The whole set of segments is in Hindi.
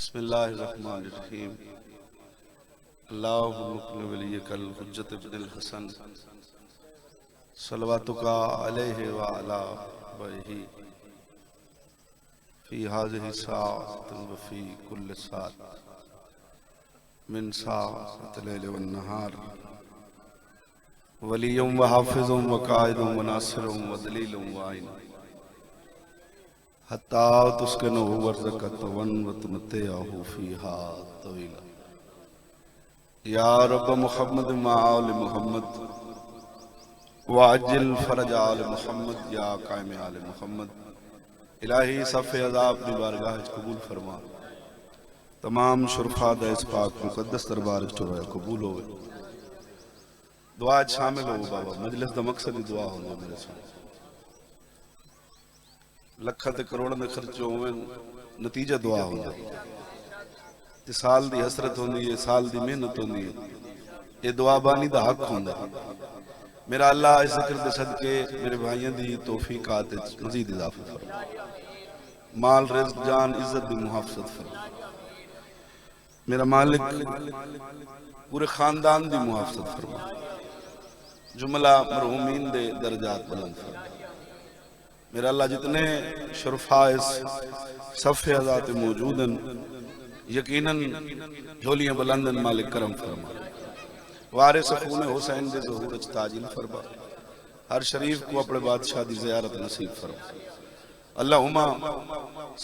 बिस्मिल्लाहिर्रहमानिर्रहीम। अल्लाहुम्मा वलियकल हुज्जत इब्नुल हसन सलवातुका अलैहि व अला बही फी हाज़िहि साअतिन व फी कुल्लि साअत मिन साअतिल लैल वन नहार वलियुम व हाफिजुम व काइदुम व नासिरुम व दलीलुम व आइन हत्ता तुस्किनुहु वर्ज़क़तवन व तुमत्तिअहु फ़ीहा तवीला। या रब्ब मुहम्मद व आले मुहम्मद वाजिल फरज आले मुहम्मद या कायम आले मुहम्मद। इलाही सफ़े अज़ाब दी बारगाह कबूल फरमा। तमाम शुरफा दा इस पाक मुक़द्दस दरबार च कबूल होवे। दुआ शामिल हो बाबा। मजलिस दा मकसद ही दुआ होंदा मेरे साथ। लखां ते करोड़ां दे खर्चे होवन, नतीजा दुआ होंदा। ते साल दी हसरत होंदी है, साल दी मेहनत होंदी है। ये दुआ बानी दा हक होंदा। मेरा अल्लाह इस जिक्र दे सदके मेरे भाइयों दी तौफीकात मजीद इजाफा फरमा। माल रिज़्क जान इज्जत दी मुहाफ़ज़त फरमा। मेरा मालिक पूरे खानदान दी मुहाफ़ज़त फरमा। जुमला मरहूमीन दे दर्जात बुलंद फरमा। मेरा अल्लाह जितने शुरफा इस सफ़े अज़ात मौजूद हैं, यकीनन झोलियां बुलंदन, मालिक करम फरमा। वारिस खून हुसैन दे ज़हूर च ताजिल फरमा। हर शरीफ को अपने बादशाह दी ज़ियारत नसीब फरमा। अल्लाहुम्मा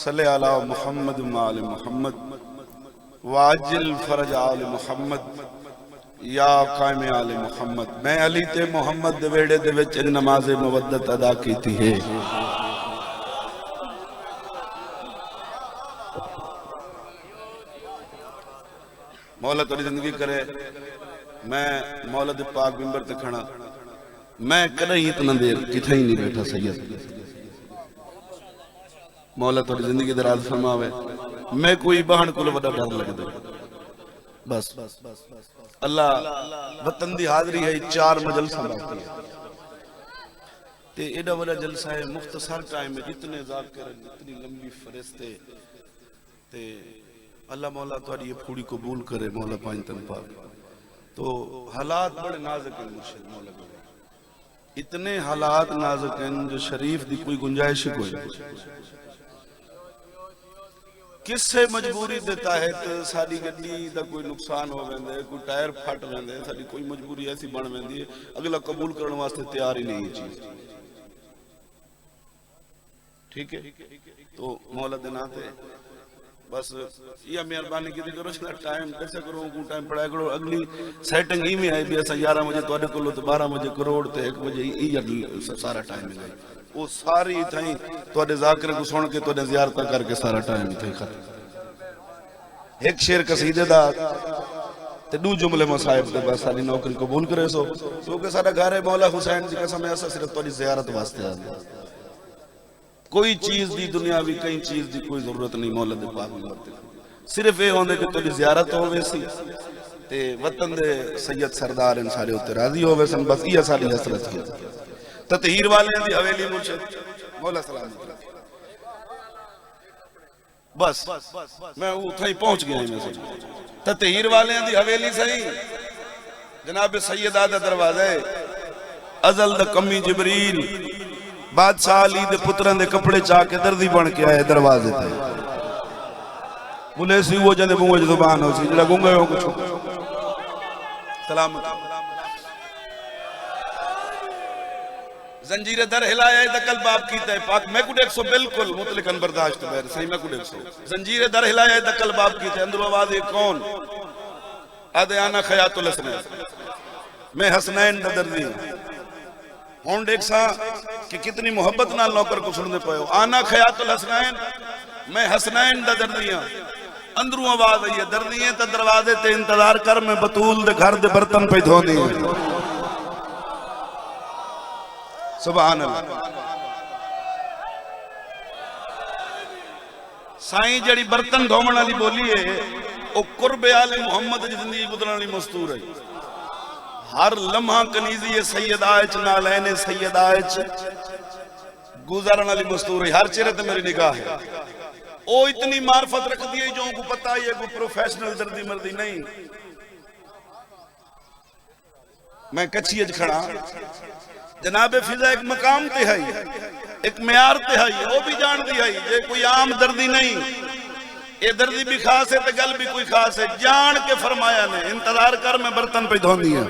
सल्लि अला मुहम्मद व आले मुहम्मद वाजिल फरज आले मुहम्मद या कायम आले मुहम्मद। मैं अली ते मुहम्मद दे वेड़े दे विच नमाज़े मुवद्दत अदा कीती है। मौला तेरी जिंदगी करे। मैं मौला दे पाक मिंबर ते खड़ा, मैं कदे इतना देर किथे ही नहीं बैठा सैयद। मौला तेरी जिंदगी दराज फरमावे। मैं कोई बहन को वड्डा डर लगदा। बस अल्लाह वतन दी हाज़री है। 4 मजलसा बाकी है ते एडा बड़ा जलसा है। मुख्तसर टाइम में इतने ज़ाकिर, इतनी लंबी फरिश्ते ते अल्लाह मौला तुहाडी ये फूड़ी कबूल करे। मौला पांच तन पाक। तो हालात बड़े नाजुक हैं मुर्शिद मौला के। इतने हालात नाजुक हैं जो शरीफ दी कोई गुंजाइश ही कोई नहीं। किसे मजबूरी देता है तो साडी गड्डी दा कोई नुकसान हो वेंदा है, कोई टायर फट वेंदा है, साडी कोई मजबूरी ऐसी बन वेंदी है, अगला कबूल करने वास्ते तैयार ही नहीं है चीज। ठीक है, तो मौला दे नाते बस ये मेहरबानी की करो। टाइम कैसे करो को टाइम पढ़ाया करो। अगली सेटिंग ही में आई भी ऐसा 11 बजे तुहाडे कोलो तो 12 बजे करोड़ ते 1 बजे ई सारा टाइम मिले। वो सारी थई तुहाडे ज़ाकिर को सुन के तुहाडे ज़ियारत करके सारा टाइम थई खत्म। एक शेर कसीदे दा ते 2 जुमले मसाइब दे बस सारी नौकरी कबूल करे सो। क्योंकि सारा घर है मौला हुसैन जी कसम है, ऐसा सिर्फ तुहाडी ज़ियारत वास्ते आंदा। कोई चीज दी दुनियावी कई चीज दी कोई जरूरत नहीं। मौला दे पाक में सिर्फ ये होंदे कि तुहाडी ज़ियारत होवे सी ते वतन दे सैयद सरदार इन सारे उत्ते राजी होवे सन। बस ये साडी हसरत है। ततहीर वाले दी हवेली मुर्शिद मौला सलाम। बस मैं उथे ही पहुंच गया। मैं ततहीर वाले दी हवेली सही जनाब सैयदा दा दरवाज़ा अज़ल दा कमी जिबरील बादशाह अली दे पुत्रां दे कपड़े चा के दर्दी बन के आए दरवाजे ते। बोले सी वो जंदे मुंह च ज़ुबान हो सी जेड़ा गुंगा हो कुछ सलामत। जंजीर दर हिलाया दकल बाप कीता है पाक। मैं कुछ 100 बिल्कुल मुतलकन बर्दाश्त बैर सही। मैं कुछ 100 जंजीर दर हिलाया दकल बाप कीता। अंदर आवाज है कौन? आदे आना खयातुल हसनैन। मैं हसनैन दा दर्दी हुण देख सा कि कितनी मोहब्बत नाल नौकर को सुनदे पयो। आना खयातुल हसनैन, मैं हसनैन दा दर्दी हां। अंदरों आवाज आई है दर्दी है तो दरवाजे ते इंतजार कर। मैं बतूल दे घर दे बर्तन पे धोनी। सुभान अल्लाह। साईं जड़ी बर्तन धोवण वाली बोली है ओ कुर्बे आले मुहम्मद दी जिंदगी गुजरन वाली मस्तूर है। हर लम्हा कनीजी सैयदा नाल ऐने सैयदा गुजरन वाली मस्तूर है। हर चेहरे ते मेरी निगाह है। वो इतनी मार्फत रख दी जो को पता ही है कोई प्रोफेशनल दर्दी मर्दी नहीं। मैं कच्ची अज खड़ा जनाबे फिजा एक मकाम ते है, एक म्यार ते है, वो भी जान दी है जे कोई आम दर्दी नहीं, ये दर्दी भी खास है तो गल भी कोई खास है। जान के फरमाया ने इंतजार कर मैं बर्तन पे धोंदी है।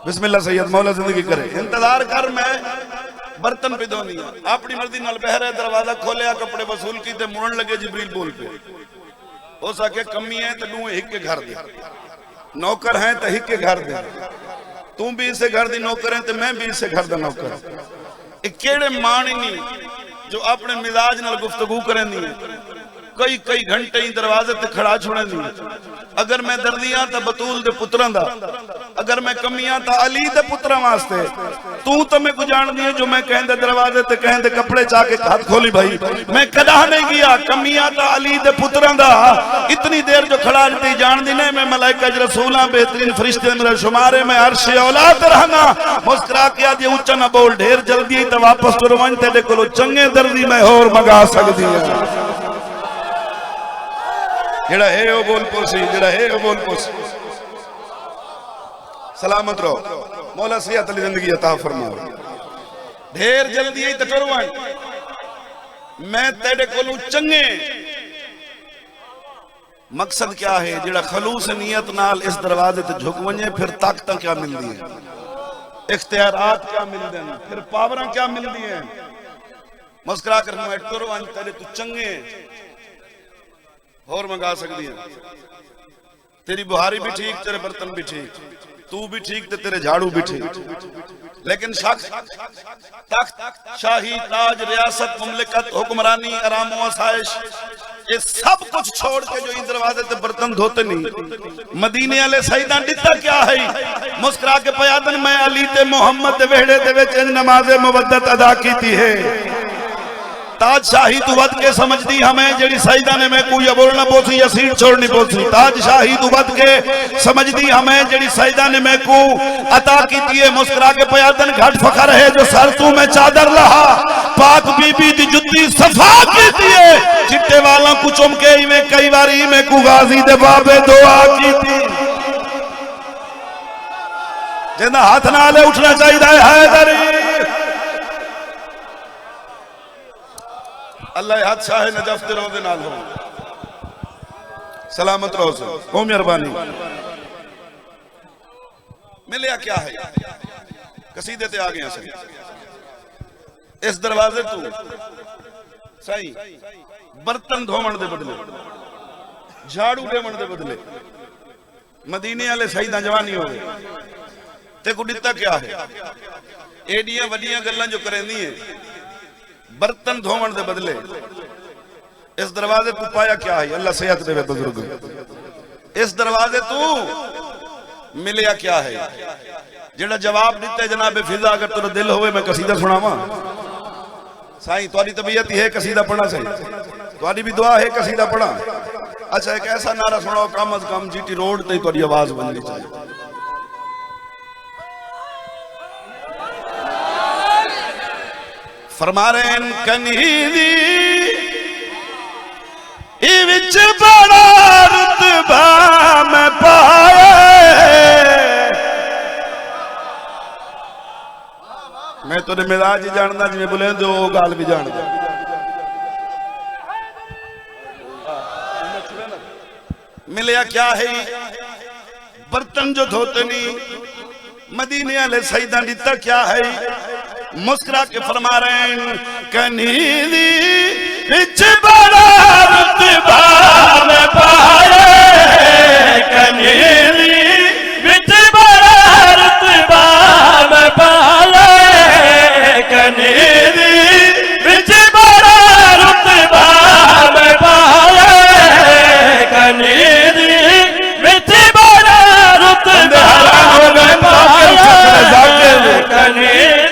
बिस्मिल्लाह सैयद मौला जिंदगी करे। इंतजार कर मैं बर्तन पे धोनी है। अपनी मर्जी नाल बहरा दरवाजा खोलिया कपड़े वसूल की ते मुड़न लगे जिब्रील बोल पे हो सके कमी है तो तू हिक के घर दे, नौकर है तो हिक के घर दे, तू भी इसे घर दी नौकर है तो मैं भी इसे घर दा नौकर। एक केड़े माणी नहीं जो अपने मिजाज नाल गुफ्तगू करेंदी है, कई कई घंटे ही दरवाजे ते खड़ा छोड़ेंदी। अगर मैं दर्दियां तो बतूल दे पुत्रां दा, अगर मैं कमियां तो अली दे पुत्रां वास्ते। तू तो मैं को जानदी है जो मैं कहंदे दरवाजे ते कहंदे कपड़े चा के हाथ खोली भाई, मैं कदा नहीं गया। कमियां तो अली दे पुत्रां दा इतनी देर जो खड़ा रहती जानदी नहीं। मैं मलाइका रसूलां बेहतरीन फरिश्ते मेरे शुमारे में अर्श औलाद रहना। मुस्कुरा के आदि ऊंचा ना बोल, ढेर जल्दी ही तो वापस तुरवन तेरे कोलो चंगे दर्दी मैं और मंगा सकदी है। जेड़ा है वो बोल पोसी, जेड़ा है वो बोल पोसी। सलामत रहो, मौला सेहत वाली जिंदगी अता फरमाओ। ढेर जल्दी ही तटरवन मैं तेरे कोलू चंगे। मकसद क्या है? जेड़ा खलूस नीयत नाल इस दरवाजे ते झुक वने फिर ताकत क्या मिलदी है, इख्तियारात क्या मिलदे हैं, फिर पावरां क्या मिलदी हैं। मुस्कुरा कर मैं टुरवन तेरे तू चंगे और मंगा सकती है। तेरी बुहारी भी ठीक, तेरे बर्तन भी ठीक, तू भी ठीक, तेरे झाड़ू भी ठीक। लेकिन तख्त, शाही, ताज, रियासत, मुमलिकत, हुक्मरानी, आराम व आसाइश, ये सब कुछ छोड़ के जो इन दरवाजे ते बर्तन धोते नहीं। मदीने वाले सईदा दिता क्या है? मुस्कुरा के पयादन मैं अली ते मोहम्मद दे वेड़े दे विच नमाज़े मुवद्दत अदा कीती है। ताज शाही तू वध के समझदी हमें जेड़ी सईदा ने मैं कोई बोलना पोसी या सीट छोड़नी पोसी। ताज शाही तू वध के समझदी हमें जेड़ी सईदा ने मैं को अता कीती है। मुस्कुरा के पयादन घट फखर है जो सर तू में चादर लहा, पाक बीबी दी जुत्ती सफा कीती है। चिट्टे वालों को चुम के में कई बारी में को गाजी दे बाबे दुआ कीती। जिंदा हाथ नाले उठना चाहिए हैदरी। अल्लाह हाथ शाह नजफ ते रोज़े नाल हो। सलामत रहो से ओ मेहरबानी। मिलिया क्या है? कसीदे ते आ गए सही। इस दरवाजे तू सही बर्तन धोवन दे बदले, झाड़ू देवन दे बदले मदीने वाले सईदा जवानी हो गए ते को दिता क्या है? एडियां वडियां गल्लां जो करेंदी है बर्तन धोवन दे बदले इस दरवाजे तू पाया क्या है? अल्लाह सेहत देवे बुजुर्ग। इस दरवाजे तू मिलिया क्या है? जेड़ा जवाब दिते जनाबे फिजा अगर तेरा दिल होवे मैं कसीदा सुनावा। साईं तुम्हारी तबीयत है कसीदा पढ़ना सही, तुम्हारी भी दुआ है कसीदा पढ़ा। अच्छा एक ऐसा नारा सुनाओ कम अज कम जीटी रोड ते तुम्हारी आवाज बननी चाहिए। फरमा रहे कनीदी विच बड़ा रुतबा मैं पाए। मैं तेरे मिजाज ही जानदा जिवें बोले जो गाल भी जानदा। मिलिया क्या है? बर्तन जो धोते नहीं मदीने वाले सईदा दिता क्या है? मुस्कुरा के फरमा रहे हैं कनीदी विच बड़ा रुतबा मैं पाए। कनीदी विच बड़ा रुतबा मैं पाए। कनीदी विच बड़ा रुतबा मैं पाए। कनीदी विच बड़ा रुतबा मैं पाए। कनीदी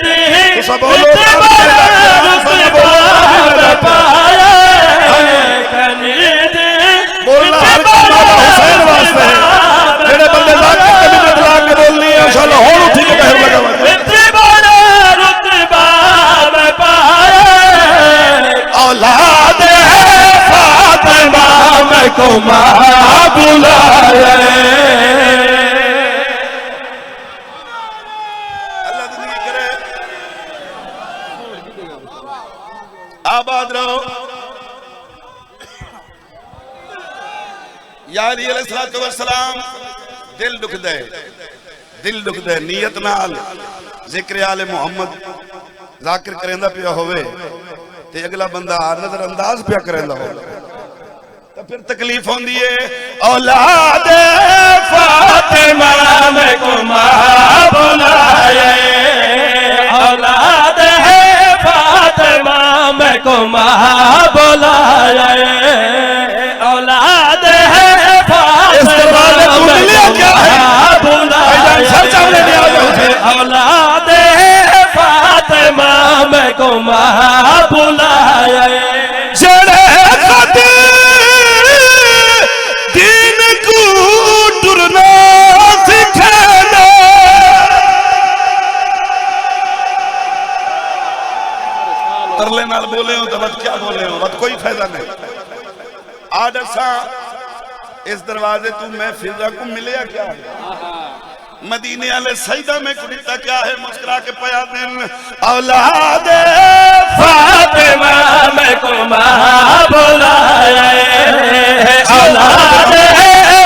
सब बोलो को मां बुलाए। अल्लाह जिंदगी करे, आबाद रहो। या अली अलैहिस्सलातु वस्सलाम दिल दुखदा है, दिल दुखदा है नीयत नाल जिक्र आले मुहम्मद जाकिर करेंदा पिया होवे ते अगला बंदा नजरअंदाज पिया करेंदा हो तो फिर तकलीफ होंदी है। औलाद फातिमा में को मां बुलाए, औलाद है फातिमा में को मां बुलाए, औलाद है फातिमा में को मां बुलाए, औलाद है फातिमा में को मां बुलाए। तरले नाल बोले हो तो बत क्या बोले हो, बत कोई फायदा नहीं। आड असा इस दरवाजे तू मैं फिजा को मिले क्या मदीने वाले सईदा में कुड़ीता क्या है, मुस्कुरा के पया दिन औलाद फातिमा में को मां बुलाए, औलाद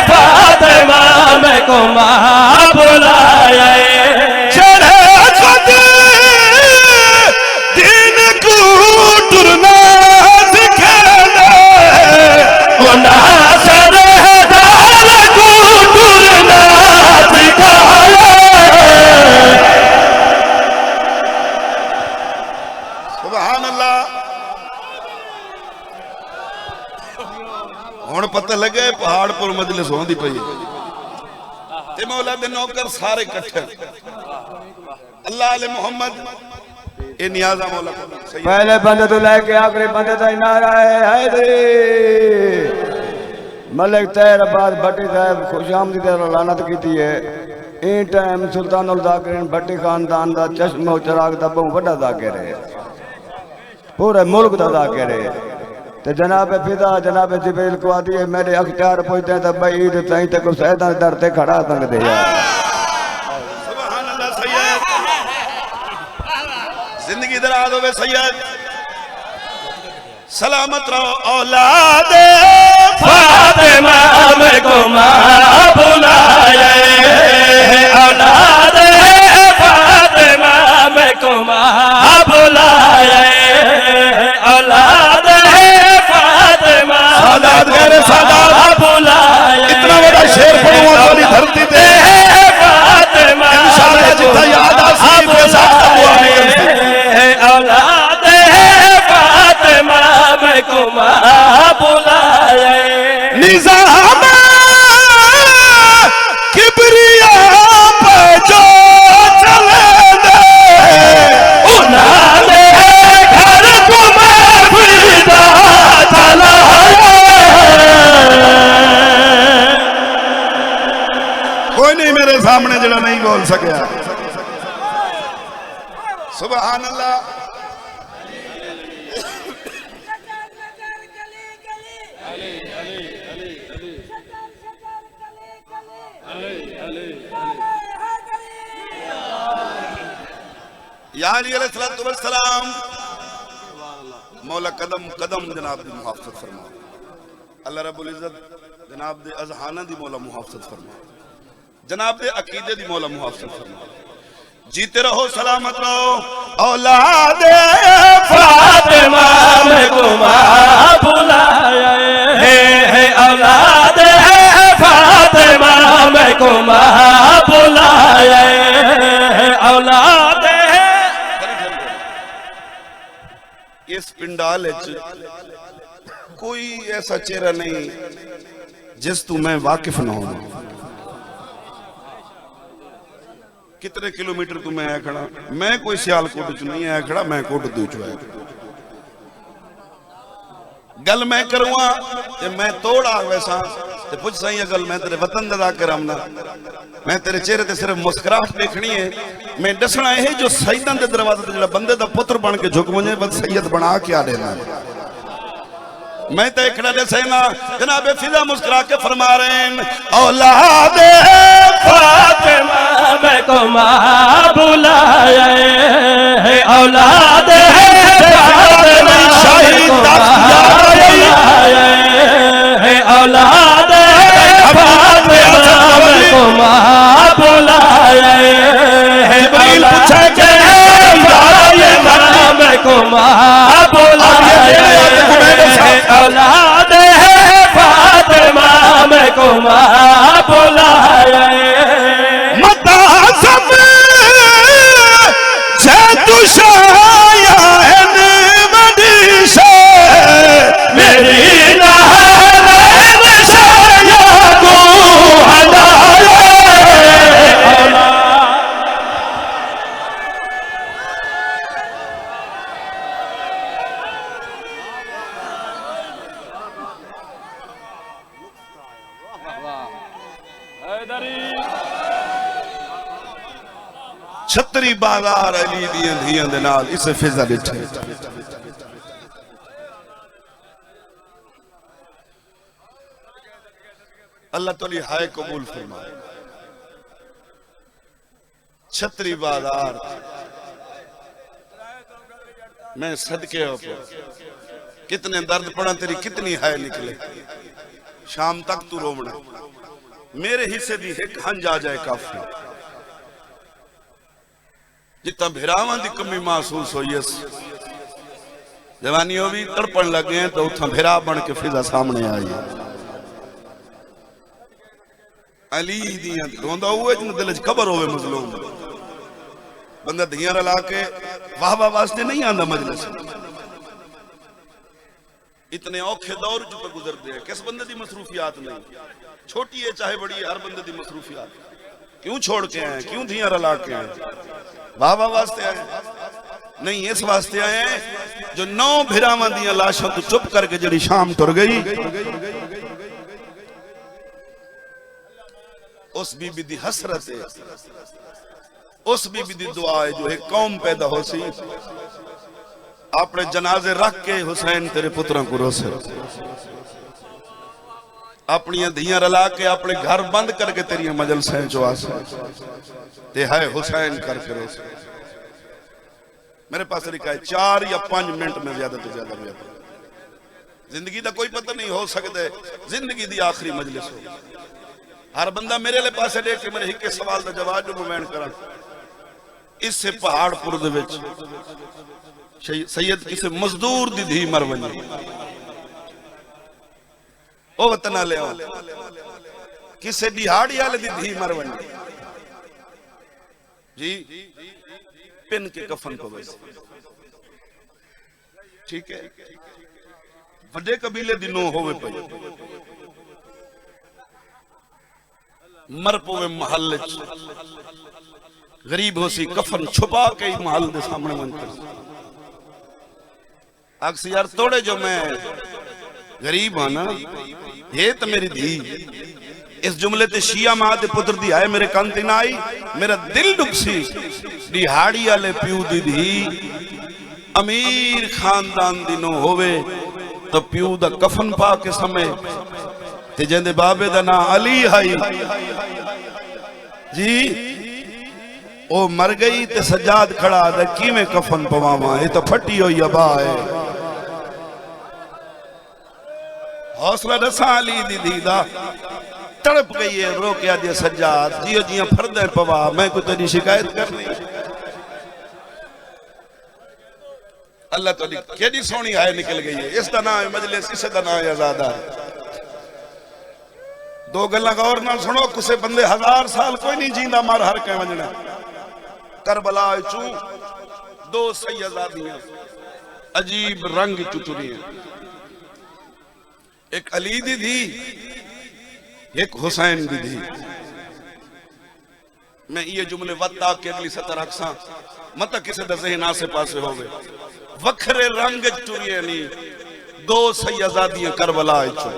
फातिमा में को मां बुलाए। हुण पता लगे पहाड़ पर मजलिस होंदी पई ते मौला दे नौकर सारे इकट्ठे अल्लाह अले मुहम्मद ए नियाज़ा मौला पहले बंदे तो लेके आखिरी बंदे तक नारा है हैदरी। मलिक तैर अब्बास भट्टी साहब खुशामदीद लानत की है। इन टाइम सुल्तानुल ज़ाकिरीन भट्टी खानदान का चश्मो चिराग दा बहु वड्डा ज़ाकिर है, पूरे मुल्क का ज़ाकिर है। तो जनाब फिदा जनाब जिब्रील को आती है मेरे अख्तियार पहुंचते हैं तो भाई ईद तई तक सैदा दर ते खड़ा तंग दे सुभान अल्लाह। सैयद जिंदगी दराज होवे सैयद, सलामत रहो। औलाद फातिमा में को मां बुलाए, औलाद फातिमा में को मां बुलाए, औलाद सादात बुलाए। इतना बड़ा शेर पढ़ूंगा वाली धरती पे फातिमा इंशाअल्लाह जितना याद आसी के साथ हुआ नहीं। औलाद फातिमा में को मां बुलाए। निज़ाम किबरिया पे जो चले दे उन्होंने घर को मैं फिदा चला। कोई नहीं मेरे सामने जरा नहीं बोल सके। सुभान अल्लाह। या अली अलैहिस्सलातु वस्सलाम मौला कदम कदम जनाब दी मुहाफ़ज़त फरमा। अल्लाह रब्बुल इज़्ज़त जनाब दे अज़हाना दी मौला मुहाफ़ज़त फरमा, जनाब दे अकीदे दी मौला मुहाफ़ज़त फरमा। जीते रहो सलामत रहो। औलाद फातिमा में को मां बुलाए, औलाद फातिमा में को मां बुलाए, औलाद। इस पिंडाल कोई ऐसा चेहरा नहीं जिस तू मैं वाकिफ ना हो। कितने किलोमीटर तू मैं आया खड़ा, मैं कोई सियालकोट च नहीं आया खड़ा, मैं कोट दू च आया। गल मैं करूँगा ते मैं तोड़ आ वैसा ते पुछ सही गल मैं तेरे वतन दा जाकिर आमना, मैं तेरे चेहरे ते सिर्फ मुस्कुराहट देखनी है। मैं दसना है जो सईदां दे दरवाजे ते जेड़ा बंदे दा पुत्र बन के झुक वने बस सैयद बना के आ देना। मैं तो एक सेना जनाब फिजा मुस्कुरा के फरमा रहे हैं औलाद फातिमा मैं को मां बुलाया है औलाद फातिमा शाही है औलाद फातिमा मैं को मां बुलाया है पूछा के मैं को मां बुलाया है औलाद फातिमा मैं को मां बुलाया मता सब से तुशाया वडी से मेरी नाहरन शाया को हलाया छतरी बाजार अली दियां धियां दे नाल इस फिजा डिठे अल्लाह तोली हाय कबूल फरमाए छतरी बाजार मैं सदके हो कितने दर्द पड़ा तेरी कितनी हाय निकले शाम तक तू रोवना मेरे हिस्से दी एक हंज आ जाए काफी जितना भिरावां दी कमी महसूस हुई जवानी भी तड़पन लगे हैं तो उतना भिरा बन के फिजा सामने आई अली दियां रोंदा हुए जिन दिल च खबर होवे मजलूम बंदा धियां रला के वाह वाह वास्ते नहीं आंदा मजलिस इतने औखे दौर जो पे गुजरते हैं किस बंदे दी मसरूफियात नहीं छोटी है चाहे बड़ी है हर बंदे दी मसरूफियात क्यों छोड़ के आए क्यों धियां रला के आए वाह वाह वास्ते आए नहीं इस वास्ते आए जो 9 भिरावां दियां लाशां तो चुप करके जड़ी शाम तुर गई उस बीबी दी हसरत है उस बीबी दी दुआ है जो एक कौम पैदा हो सी अपने जनाजे रख के हुसैन तेरे पुत्रों को रोसे अपनी धियां रला के अपने घर बंद करके तेरी मजलसें जो आसे ते है हुसैन करके रोसे मेरे पास लिखा है 4 या 5 मिनट में ज्यादा तो ज्यादा जिंदगी का कोई पता नहीं हो सकता जिंदगी दी आखिरी मजलिस हो हर बंदा मेरे लिए पास देख के मेरे हिके सवाल का जवाब जो मैं करा इससे पहाड़पुर दे विच सैयद किसी मजदूर दी धी मर वनी ओ वतना ले किसी दिहाड़ी वाले दी धी मर वनी जी पिन के कफन पवे ठीक है वड्डे कबीले दी नो होवे पई मर पवे महल गरीब हो सी कफन छुपा के महल दे सामने मन कर अक्स यार थोड़े जो मैं गरीब हाँ ना ये तो मेरी धी इस जुमले ते शिया मां दे पुत्र दी आए मेरे कान ते ना आई मेरा दिल दुख सी दिहाड़ी वाले प्यू दी धी अमीर खानदान दी नो होवे तो प्यू दा कफन पा के समय ते जेंदे बाबे दा ना अली हाई जी ओ मर गई ते सजाद खड़ा दे किवें कफन पवावा ये तो फटी हुई अबा है हौसला दसा अली दी दी दा तड़प गई है रो के आदि सजाद जियो जिया फरदे पवा मैं कोई तेरी शिकायत करनी अल्लाह तो केडी सोनी हाय निकल गई है इसका नाम है मजलिस इस दा नाम है आजादा दो गल्ला गौर नाल सुनो कुसे बंदे 1000 साल कोई नहीं जींदा मार हर के वजना करबला चू 2 सैयदादियां अजीब रंग चुचुरी एक अली दी धी एक हुसैन दी धी मैं ये जुमले वत्ता के अगली सतर रखसा मत किसी दा ज़हन आसे पासे होवे वखरे रंग चुरिए नहीं 2 सैयदादियां करबला चू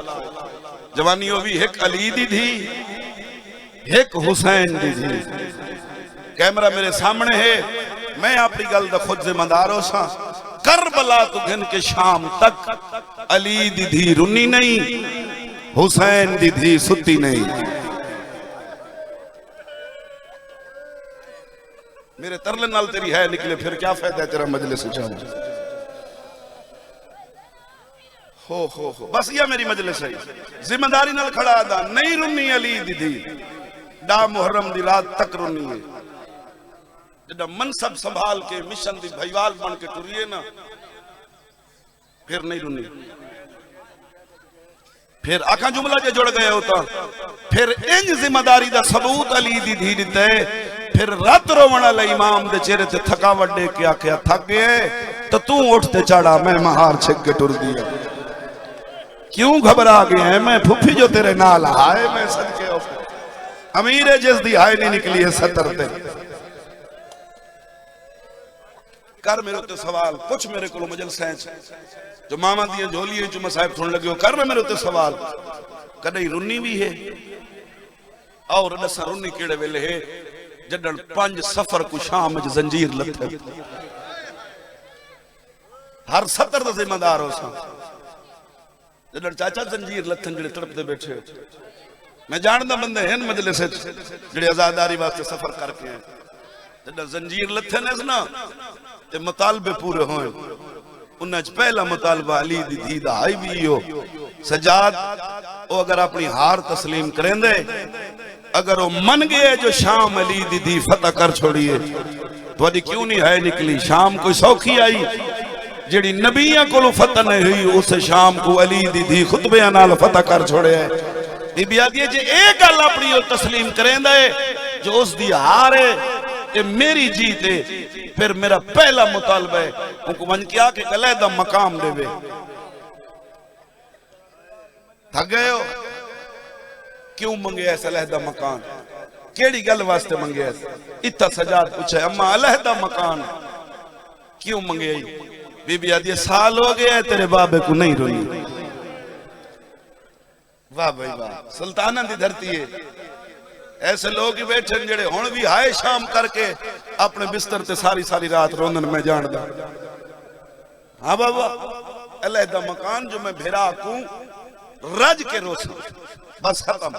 जवानी हो भी एक अली दी थी एक हुसैन दी थी कैमरा मेरे सामने है मैं अपनी गल दा खुद जिम्मेदार हो सा करबला तो घिन के शाम तक अली दी धी रुनी नहीं, हुसैन दी धी सुती नहीं। मेरे तरले नाल तेरी है निकले, फिर क्या फायदा है तेरा मजलिस चाहूं। हो बस यह मेरी मजलिस है, जिम्मेदारी नाल खड़ा दा नहीं रुनी अली दी धी डा मुहर्रम दी रात तक रुनी है। जब मनसब संभाल के मिशन दी भाईवाल बन के टुरिए ना, फिर नहीं रुनी। फिर आखा जुमला जे जुड़ गए होता, फिर इंज जिम्मेदारी दा सबूत अली दी धी दिते। फिर रात रोवण वाले इमाम दे चेहरे ते थकावट दे के आख्या थक गए तो तू उठते चढ़ा, मैं महार छिक के टुर दिया। क्यों घबरा गया है, मैं फुफी जो तेरे नाल हाय, मैं सदके अमीर है जिस दी हाय नहीं निकली है 70 ते। कर मेरे उत्ते सवाल पुछ, मेरे को मजलसा जो मामा दी झोली चुमा साहब सुन लगे हो, कर मेरे उत्ते सवाल कदई रुनी भी है और दसा रुनी केड़े वेले है जडन 5 सफर को शाम च जंजीर लथे। हर 70 दा जिम्मेदार हो सा जडन चाचा जंजीर लथन जेड़े तड़पते बैठे। मैं जानदा बंदे हैं मजलिस जेड़े आजादारी वास्ते सफर करके हैं, जडन जंजीर लथे ने ना ते मुतालबे पूरे होए। उन्हें पहला मुतालबा अली दी धी दा हाई भी हो सजाद, वो अगर अपनी हार तस्लीम करेंदे, अगर वो मन गए जो शाम अली दी धी फतह कर छोड़िए, तो क्यों नहीं है निकली शाम कोई सौखी आई जेड़ी नबियां को फतह नहीं हुई, उस शाम को अली दी धी खुतबियां नाल फतह कर छोड़े। बीबी आदि जे एक गल अपनी तस्लीम करेंदे जो उस दी हार है ये मेरी जीत है, फिर मेरा पहला मुतालबा है उनको मन किया कि अलहदा मकाम देवे। थक गए हो, क्यों मंगे ऐसा अलहदा मकान, केड़ी गल वास्ते मंगे ऐसा? इतना सजाद पूछे अम्मा अलहदा मकान क्यों मंगे? बीबी आदि साल हो गया तेरे बाबे को नहीं रोई। वाह भाई वाह, सुल्ताना दी धरती है। ऐसे लोग ही बैठे जेड़े हुण भी हाय शाम करके अपने बिस्तर ते सारी सारी रात रोंदन। मैं जानदा हाँ बाबा, अलहदा मकान जो मैं भेरा को रज के रोस बस खत्म।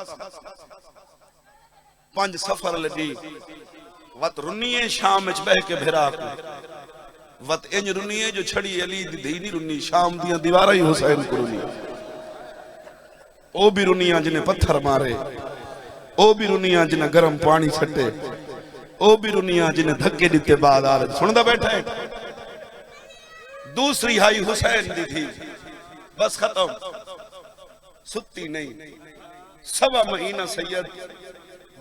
5 सफर लगी वत रुनिए शाम च बह के भेरा को वत इंज रुनिए जो छड़ी अली दी धी नहीं रुनी, शाम दियां दीवारां ही हुसैन को रुनी। ओ भी रुनिया जिन्हें पत्थर मारे, ओ भी रुनिया जिन्हें गर्म पानी छटे, ओ भी रुनिया जिन्हें धक्के दिते बाद आ रहे। सुनदा बैठा है। दूसरी हाई हुसैन दी थी, बस खत्म, सुती नहीं। 1.25 महीना सैयद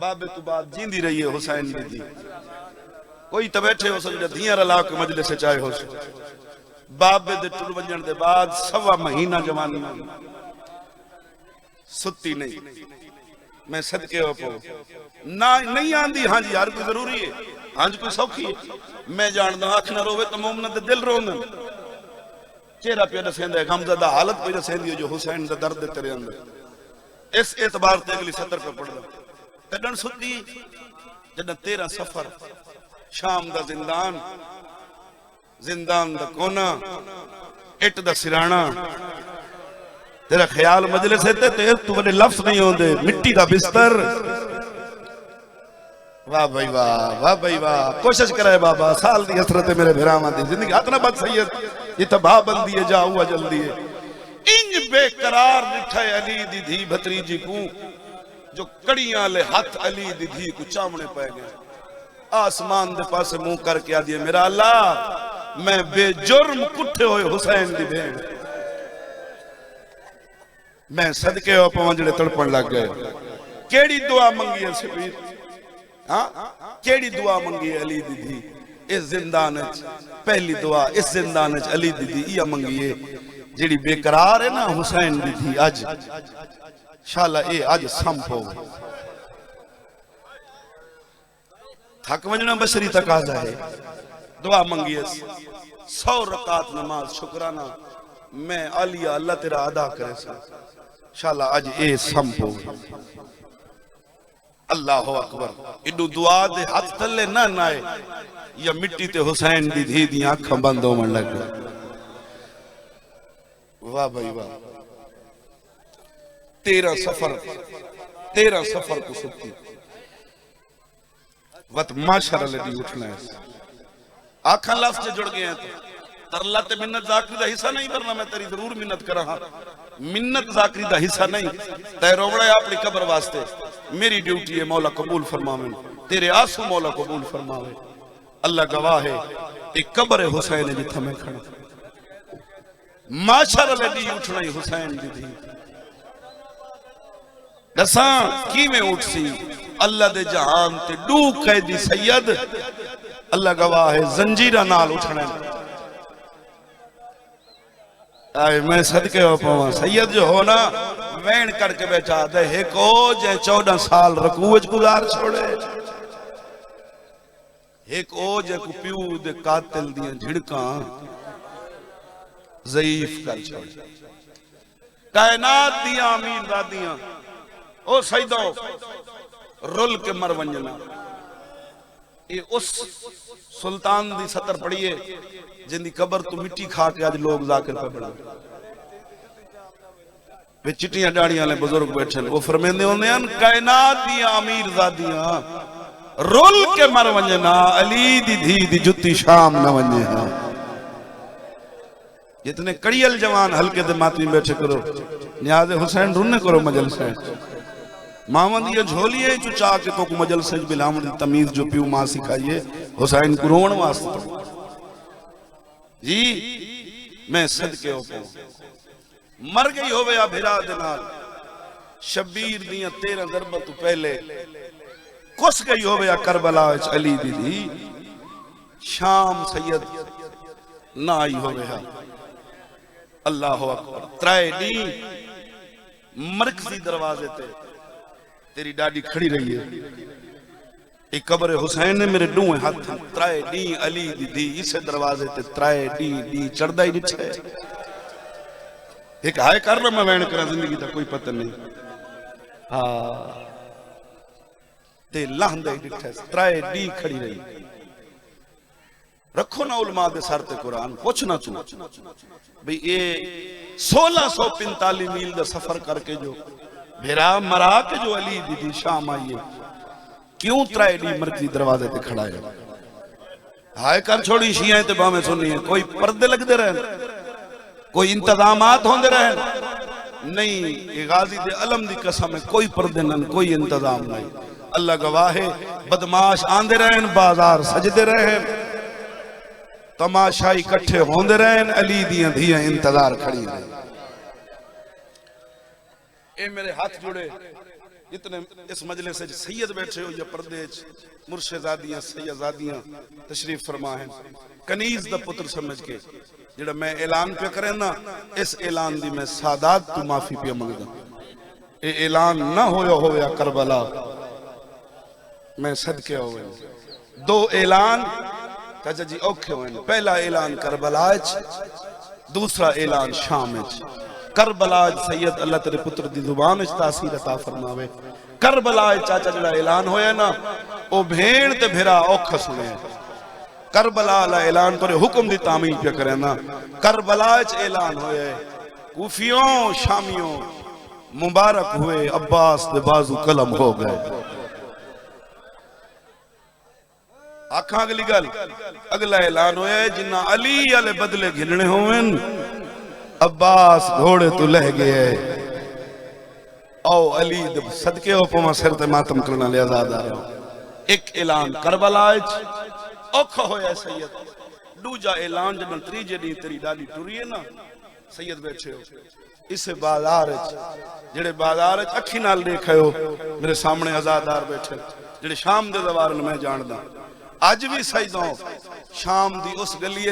बाबे तो बाद जींदी रही है हुसैन दी थी। कोई तो बैठे हो सो धियां रला के मजलिस से चाहे हो बाबे दे टुर वजन दे बाद 1.25 महीना जवानी सुती नहीं। मैं सदके हो ना नहीं आंदी हाँ जी यार कोई जरूरी है, हाँ जी कोई सौखी है। मैं जानदा अख ना रोवे तो मोमन दे दिल रोंदन। चेहरा पे दसेंदा है, गमज़दा हालत पे दसेंदी है जो हुसैन दा दर्द तेरे अंदर। इस एतबार ते अगली 70 पे पढ़दा कदन सुती जदन 13 सफर शाम दा जिंदान, जिंदान दा कोना, इट दा सिराना। तेरा ख्याल मजलिस है ते तू बड़े लफ्ज नहीं होंदे, मिट्टी दा बिस्तर। वाह भाई वाह, वाह भाई वाह। कोशिश करे बाबा, साल दी हसरत है मेरे भिरावां दी जिंदगी हाथ ना बद सैयद इतना भाबंदी है जा हुआ जल्दी है। इंज बेकरार दिठा अली दी धी भतरीजी को जो कड़ियां ले हाथ अली दी धी को चामने पै गए। आसमान दे पासे मुंह करके आ दिए मेरा अल्लाह मैं बेजुर्म कुठे होए हुसैन दी भेड़, मैं सदके हो पवन जेड़े तड़पण लग गए। केड़ी दुआ मंगी है शबीर, हाँ केड़ी दुआ मंगी है अली दी धी इस जिंदान च? पहली दुआ इस जिंदान च अली दी धी या मंगी है जेड़ी बेकरार है ना हुसैन दी धी अज शाला ए अज संप हो थक वजना बशरी तकाजा है। दुआ मंगी है 100 रकात नमाज शुक्राना मैं आलिया अल्लाह तेरा अदा करे सा शाला अज ए संप हो। अल्लाह अकबर। इडू दुआ दे हाथ थले ना नाए या मिट्टी ते हुसैन दी धी दी आंखां बंद होवन लग गई। वाह भाई वाह। 13 सफर को सुती वत माशाअल्लाह दी उठना है। आखा लफ्ज जुड़ गए हैं तो तरला ते मिन्नत जाकरी दा हिस्सा नहीं, वरना मैं तेरी जरूर मिन्नत करा। मिन्नत जाकरी दा हिस्सा नहीं, तै रोवड़ा अपनी कब्र वास्ते। मेरी ड्यूटी है मौला कबूल फरमावे, तेरे आंसू मौला कबूल फरमावे। अल्लाह गवाह है, एक कब्र है हुसैन जिथे मैं खड़ा। माशाअल्लाह दी उठना ही हुसैन दी थी। दसा किवें उठसी अल्लाह दे जहान ते डू कैदी सैयद। अल्लाह गवाह है, जंजीरा नाल उठना। आए मैं सदके हो पावा सैयद जो हो ना वैन करके बैठा दे एक ओ जे 14 साल रकूज गुजार छोड़े, एक ओ जे को प्यू दे कातिल दियां झिड़कां ज़ईफ कर छोड़े। कायनात दियां अमीर दादियां ओ सैदो रुल के मर वंजना। ये उस सुल्तान दी सतर पढ़िए जिंदी कबर तू मिट्टी खा के आज लोग जाकर पे बना वे चिट्टियां डाड़ियां ले बुजुर्ग बैठे वो फरमेंदे होंदे हन कायनात दी अमीर ज़ादियां रुल के मर वंजना, अली दी धी दी जुत्ती शाम न वंजे। जितने कड़ियल जवान हल्के दे मातमी बैठे करो नियाज हुसैन रुन्ने करो मजलसे मावन ये झोलिए चुचा के तो मजलसे बिलाम दी तमीज जो पियो मां सिखाइए हुसैन को रोण वास्ते। जी मैं सदके हो पाऊं मर गई होवे आ भिरा दे नाल शबीर दियां 13 दरबार तो पहले कुस गई होवे आ करबला विच अली दी दी शाम सैयद ना आई होवे हा। अल्लाह अकबर। त्राए दी मरकजी दरवाजे ते तेरी डाडी खड़ी रही है। एक कब्र हुसैन ने मेरे डूए हाथ त्राए दी अली दी दी इसे दरवाजे ते त्राए दी दी चढ़दा ही दिछे। एक हाय कर मैं वैन करा जिंदगी दा कोई पता नहीं। हाँ ते लहंदा ही दिछे त्राए दी खड़ी रही। रखो ना उलमा दे सर ते कुरान कुछ ना तू भाई ये 1645 मील का सफर करके जो भेरा मरा के जो अली दी शाम आई है क्यों त्राए दी मर्जी दरवाजे ते खड़ा है। हाय कर छोड़ी शियां ते बामे सुनी है कोई पर्दे लगते रहे कोई इंतजामात होंदे रहे नहीं। गाजी दे अलम दी कसम है कोई पर्दे न कोई इंतजाम नहीं। अल्लाह गवाह है बदमाश आंदे रहन बाजार सजदे रहन तमाशा इकट्ठे होंदे रहन अली दियां धियां इंतजार खड़ी रहे। ए मेरे हाथ जुड़े इतने इस मजलिस से सैयद बैठे हो या परदेश मुर्शिदादियां सैयदादियां तशरीफ फरमा है कनीज दा पुत्र समझ के जेड़ा मैं ऐलान पे करे ना इस ऐलान दी मैं सादात तू माफी पे मंगदा। ए ऐलान ना होया होया करबला मैं सदके होवे। दो ऐलान चाचा जी औखे हुए। पहला ऐलान करबला दूसरा ऐलान शाम। करबला सैयद अल्लाह तेरे पुत्र दी जुबान विच तासीर अता फरमावे। करबला चाचा जड़ा ऐलान होया ना ओ भेण ते भेरा औखा सुने। करबला ला ऐलान तोरे हुक्म दी तामील पे करे ना। करबला ऐलान होया कूफियों शामियों मुबारक हुए अब्बास दे बाजू कलम हो गए। आखा अगली गल अगला ऐलान होया जिन्ना अली वाले बदले घिलने होवन अब्बास घोड़े तो लह गए आओ अली सदके हो पवा सिर ते मातम करना ले आजाद आ रहा। एक ऐलान करबला औखा होया सैयद। दूजा ऐलान जब त्रीजे दी तेरी डाली टुरी है ना सैयद बैठे हो इस बाजार जेड़े बाजार अखी नाल देखे हो मेरे सामने आजादार बैठे जेड़े शाम दे दरबार मैं जानदा। आज भी सजदों शाम दी उस गली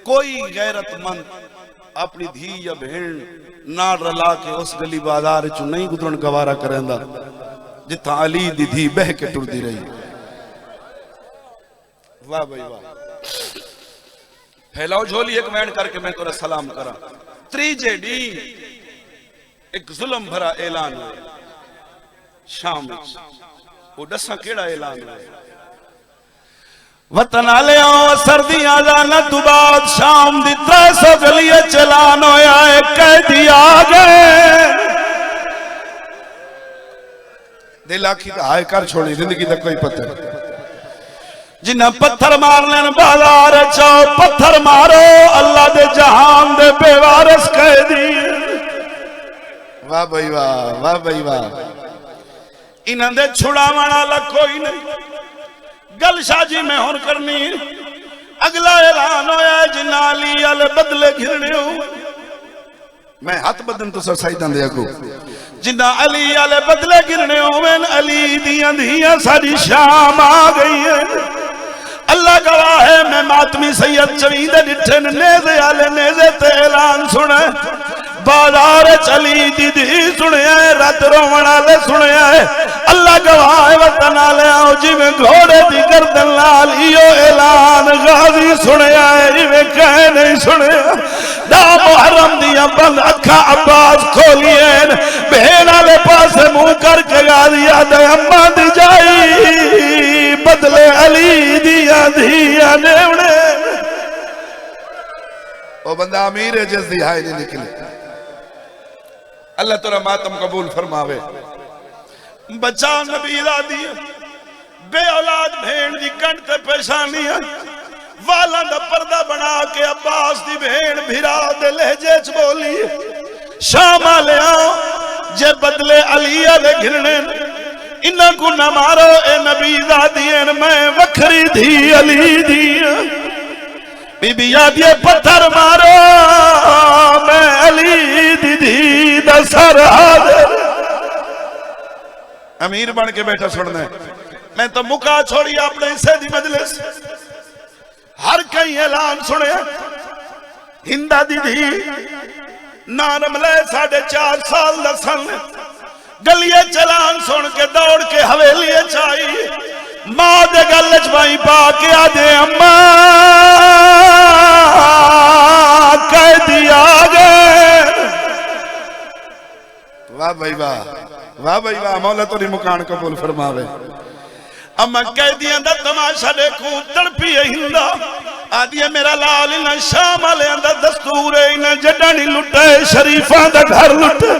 कोई गैरतमंद अपनी धी या भेण ना रला के उस गली बाजार चु नहीं गुजरन गवारा करेंदा जिथा अली दी धी बह के टुरदी रही। वाह भाई वाह। फैलाओ झोली एक वैन करके मैं तोरा सलाम करा। त्रीजे डी एक जुल्म भरा ऐलान हुआ शाम वो दसा केड़ा ऐलान हुआ वतन आले सर्दियां लाना तू बाद शाम दी 300 गलिए चलान होया है, कैदी आ गए। दिल आखी तो हाय कर छोड़ी, जिंदगी का कोई पता नहीं। जिन्हें पत्थर मार लेन बाजार चाओ, पत्थर मारो अल्लाह दे जहान दे बेवारस कैदी। वाह भाई वाह, वाह भाई वाह। इन्हां दे छुड़ावन वाला कोई नहीं। गल शाजी में हुन करनी, अगला ऐलान होया जिन्ना अली अल बदले घिरने हो। मैं हाथ बदन तो साइदां दे अगू, जिन्ना अली अल बदले गिरने होवेन, अली दियां धियां सारी शाम आ गई है। अल्लाह गवाह है, मैं मातमी सैयद चवीद डिठे नेज़े आले नेज़े ते ऐलान सुने, बाजार चली दीदी सुने, रत रोवण वाले सुने। अल्लाह गवाह है, वतन आले आओ जिवें घोड़े दी गर्दन नाल इहो ऐलान गाजी सुने, इवें कह नहीं सुने। दा मुहर्रम दियां बंद अखा अब्बास खोलियन, भेड़ वाले पासे मुंह करके गाजी आदे अम्मा दी जाई, बदले अली दिया धिया नेवड़े। ओ बंदा अमीर है जिस दी हाय नहीं निकली। अल्लाह तेरा मातम कबूल फरमावे। बच्चा नबी दा दिया, बे औलाद भेड़ दी कंठ ते पेशानी, वाला दा पर्दा बना के अब्बास दी भेड़ भिरा दे लहजे च बोली, शाम आले आओ जे बदले अली आले घिरने, इन्हां को न मारो ए नबी दा दियन, मैं वखरी धी अली दी। बीबी आदिए पत्थर मारो, मैं अली दी धी दा सर हाज़िर। अमीर बन के बैठा सुनना, मैं तो मुका छोड़ी अपने हिस्से दी मजलिस। हर कई ऐलान सुने, हिंदा दी धी नानम ले 4.5 साल दा सन, गलिए चलान सुन के दौड़ के हवेली चाई, मां दे गल च बाई पा के आदे अम्मा कैदी आ गए। वाह भाई वाह, वाह भाई वाह, मौला तोरी मुकान कबूल फरमावे। अम्मा कैदियां दा तमाशा देखूं, तड़पी हिंदा आदि मेरा लाल इन्हां शाम वाले दा दस्तूर है, इन्हां जड्डा नहीं लुटे शरीफां दा घर लुटे।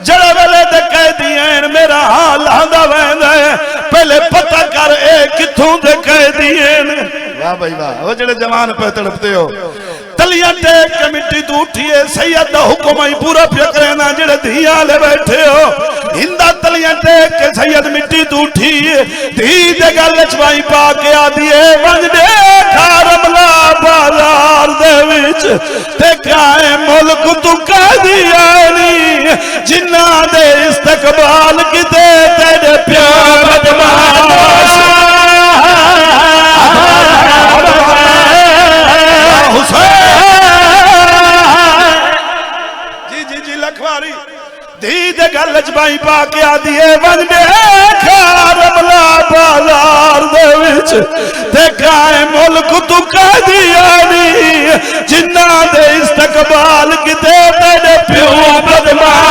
जड़े वेले दे कैदी मेरा हाल आंदा वैंदा है, पहले पता कर ए किथों दे कैदी हैं। वाह भाई वाह, वो जेड़े जवान पे तड़पते हो, तलियां टेक के मिट्टी तू उठिए, सैयद दा हुक्म ही पूरा पिया करेना। जेड़े धिया ले बैठे हो, हिंदा तलियां टेक के सैयद मिट्टी तू उठिए, धी दे गल च बाई पा के आदिए वंज दे रमला बाजार दे विच ते काए मुल्क तू कह दिया नी, जिन्ना दे इस्तकबाल किते तेरे प्यार बदमाश। जी लखवारी धी दे गल च बाई पा के आदिए वंदे रमला बाजार दे विच ते काए मुल्क तू कह दिया नी, जिन्ना दे इस्तकबाल किते तेरे प्यो बदमाश।